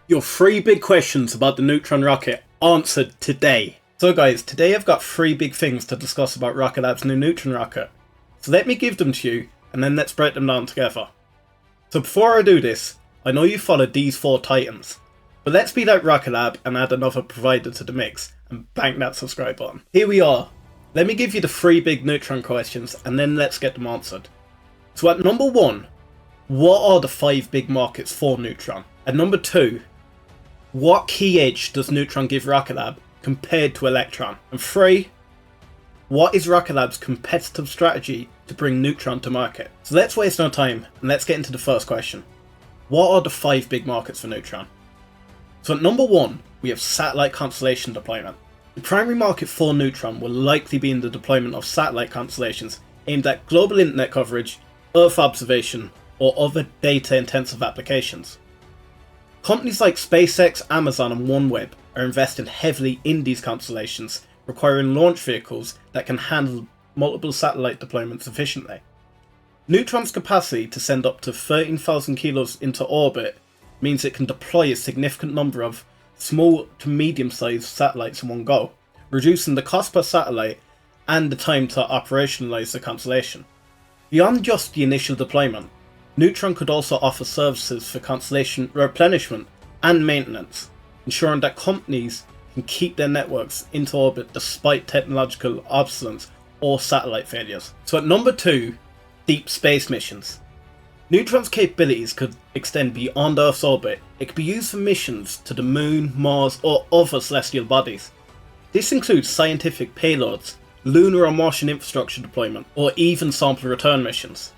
Your 3 big questions about the Neutron Rocket answered today. So guys, today I've got 3 big things to discuss about Rocket Lab's new Neutron Rocket. So let me give them to you, and then let's break them down together. So before I do this, I know you followed these 4 titans, but let's beat out Rocket Lab and add another provider to the mix, and bang that subscribe button. Here we are. Let me give you the 3 big Neutron questions, and then let's get them answered. So at number 1, what are the 5 big markets for Neutron? At number 2, what key edge does Neutron give Rocket Lab compared to Electron? And 3, what is Rocket Lab's competitive strategy to bring Neutron to market? So let's waste no time and let's get into the first question. What are the 5 big markets for Neutron? So at number 1, we have satellite constellation deployment. The primary market for Neutron will likely be in the deployment of satellite constellations aimed at global internet coverage, Earth observation, or other data-intensive applications. Companies like SpaceX, Amazon and OneWeb are investing heavily in these constellations, requiring launch vehicles that can handle multiple satellite deployments efficiently. Neutron's capacity to send up to 13,000 kilos into orbit means it can deploy a significant number of small to medium-sized satellites in one go, reducing the cost per satellite and the time to operationalize the constellation. Beyond just the initial deployment, Neutron could also offer services for constellation replenishment and maintenance, ensuring that companies can keep their networks into orbit despite technological obsolescence or satellite failures. So at number 2, deep space missions. Neutron's capabilities could extend beyond Earth's orbit. It could be used for missions to the Moon, Mars or other celestial bodies. This includes scientific payloads, lunar or Martian infrastructure deployment, or even sample return missions.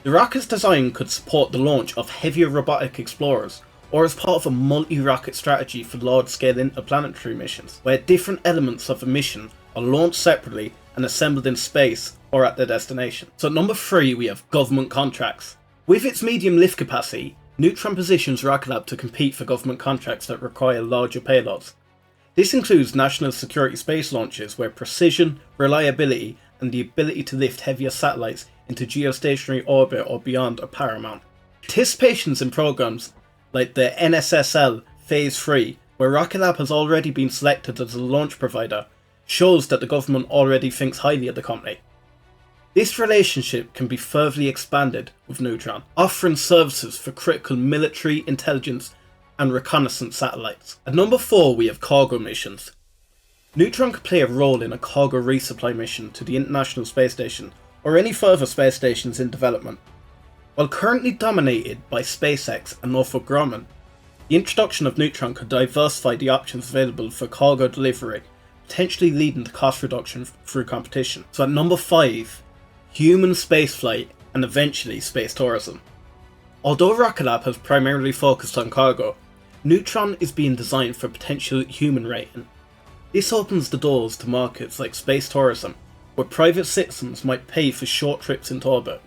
The rocket's design could support the launch of heavier robotic explorers, or as part of a multi-rocket strategy for large-scale interplanetary missions, where different elements of a mission are launched separately and assembled in space or at their destination. So at number 3, we have government contracts. With its medium lift capacity, Neutron positions Rocket Lab to compete for government contracts that require larger payloads. This includes national security space launches where precision, reliability, and the ability to lift heavier satellites into geostationary orbit or beyond are paramount. Participations in programs like the NSSL Phase 3, where Rocket Lab has already been selected as a launch provider, shows that the government already thinks highly of the company. This relationship can be further expanded with Neutron, offering services for critical military, intelligence and reconnaissance satellites. At number 4, we have cargo missions. Neutron could play a role in a cargo resupply mission to the International Space Station or any further space stations in development. While currently dominated by SpaceX and Northrop Grumman, the introduction of Neutron could diversify the options available for cargo delivery, potentially leading to cost reduction through competition. So at number 5, human spaceflight and eventually space tourism. Although Rocket Lab has primarily focused on cargo, Neutron is being designed for potential human rating. This opens the doors to markets like space tourism, where private citizens might pay for short trips into orbit.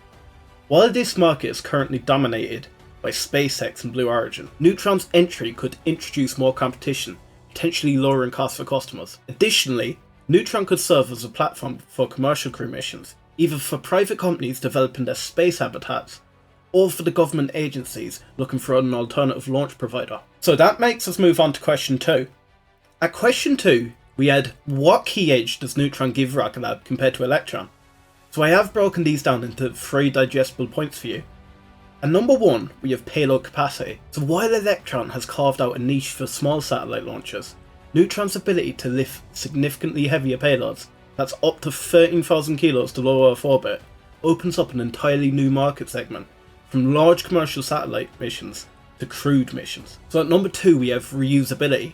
While this market is currently dominated by SpaceX and Blue Origin, Neutron's entry could introduce more competition, potentially lowering costs for customers. Additionally, Neutron could serve as a platform for commercial crew missions, either for private companies developing their space habitats, or for the government agencies looking for an alternative launch provider. So that makes us move on to question 2. At question 2, we had what key edge does Neutron give Rocket Lab compared to Electron? So I have broken these down into 3 digestible points for you. At number 1, we have payload capacity. So while Electron has carved out a niche for small satellite launchers, Neutron's ability to lift significantly heavier payloads, that's up to 13,000 kilos to low Earth orbit, opens up an entirely new market segment, from large commercial satellite missions to crewed missions. So at number 2, we have reusability.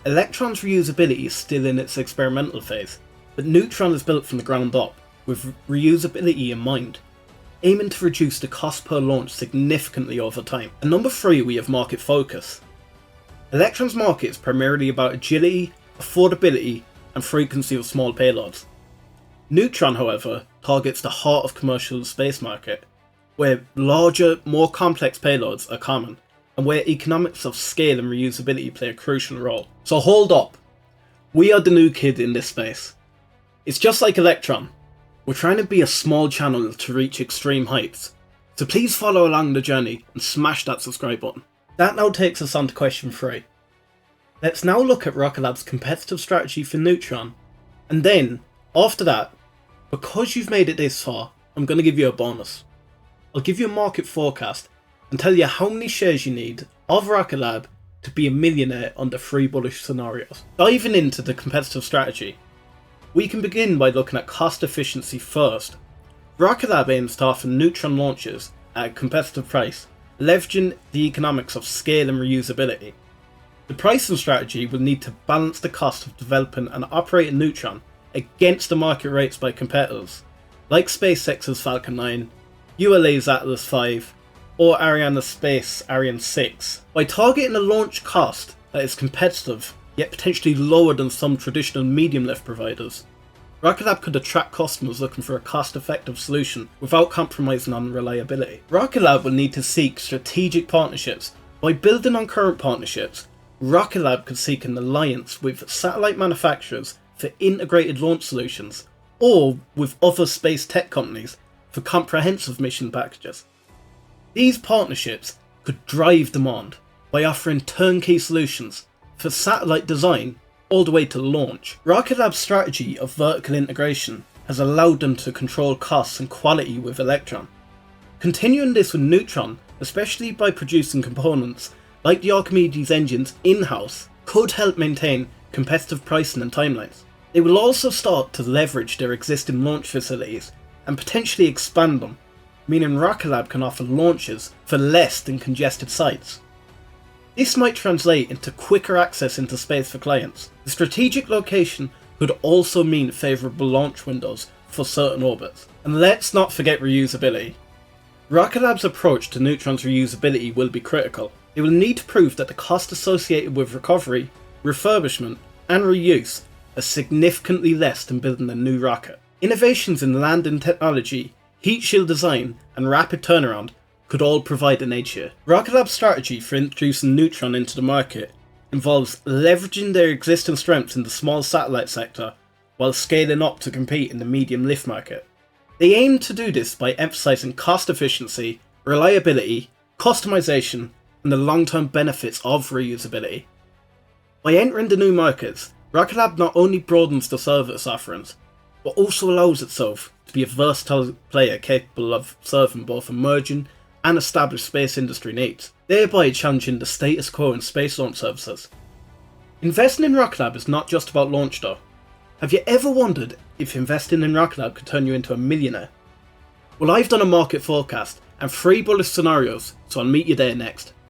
Electron's reusability is still in its experimental phase, but Neutron is built from the ground up, with reusability in mind, aiming to reduce the cost per launch significantly over time. At number 3, we have market focus. Electron's market is primarily about agility, affordability, and frequency of small payloads. Neutron, however, targets the heart of commercial space market, where larger, more complex payloads are common, and where economics of scale and reusability play a crucial role. So hold up, we are the new kid in this space. It's just like Electron, we're trying to be a small channel to reach extreme heights, so please follow along the journey and smash that subscribe button. That now takes us on to question 3. Let's now look at Rocket Lab's competitive strategy for Neutron, and then, after that, because you've made it this far, I'm going to give you a bonus. I'll give you a market forecast and tell you how many shares you need of Rocket Lab to be a millionaire under 3 bullish scenarios. Diving into the competitive strategy, we can begin by looking at cost efficiency first. Rocket Lab aims to offer Neutron launches at a competitive price, leveraging the economics of scale and reusability. The pricing strategy will need to balance the cost of developing and operating Neutron against the market rates by competitors, like SpaceX's Falcon 9, ULA's Atlas V, or Ariane's Space Ariane 6. By targeting a launch cost that is competitive, yet potentially lower than some traditional medium lift providers, Rocket Lab could attract customers looking for a cost-effective solution without compromising on reliability. Rocket Lab will need to seek strategic partnerships. By building on current partnerships, Rocket Lab could seek an alliance with satellite manufacturers for integrated launch solutions, or with other space tech companies for comprehensive mission packages. These partnerships could drive demand by offering turnkey solutions for satellite design all the way to launch. Rocket Lab's strategy of vertical integration has allowed them to control costs and quality with Electron. Continuing this with Neutron, especially by producing components like the Archimedes engines in-house, could help maintain competitive pricing and timelines. They will also start to leverage their existing launch facilities and potentially expand them, meaning Rocket Lab can offer launches for less than congested sites. This might translate into quicker access into space for clients. The strategic location could also mean favourable launch windows for certain orbits. And let's not forget reusability. Rocket Lab's approach to Neutron's reusability will be critical. They will need to prove that the cost associated with recovery, refurbishment, and reuse are significantly less than building a new rocket. Innovations in landing technology, heat shield design, and rapid turnaround could all provide an edge here. Rocket Lab's strategy for introducing Neutron into the market involves leveraging their existing strengths in the small satellite sector while scaling up to compete in the medium lift market. They aim to do this by emphasizing cost efficiency, reliability, customization, and the long-term benefits of reusability. By entering the new markets, Rocket Lab not only broadens the service offerings, but also allows itself to be a versatile player capable of serving both emerging and established space industry needs, thereby challenging the status quo in space launch services. Investing in Rocket Lab is not just about launch though. Have you ever wondered if investing in Rocket Lab could turn you into a millionaire? Well, I've done a market forecast and 3 bullish scenarios, so I'll meet you there next.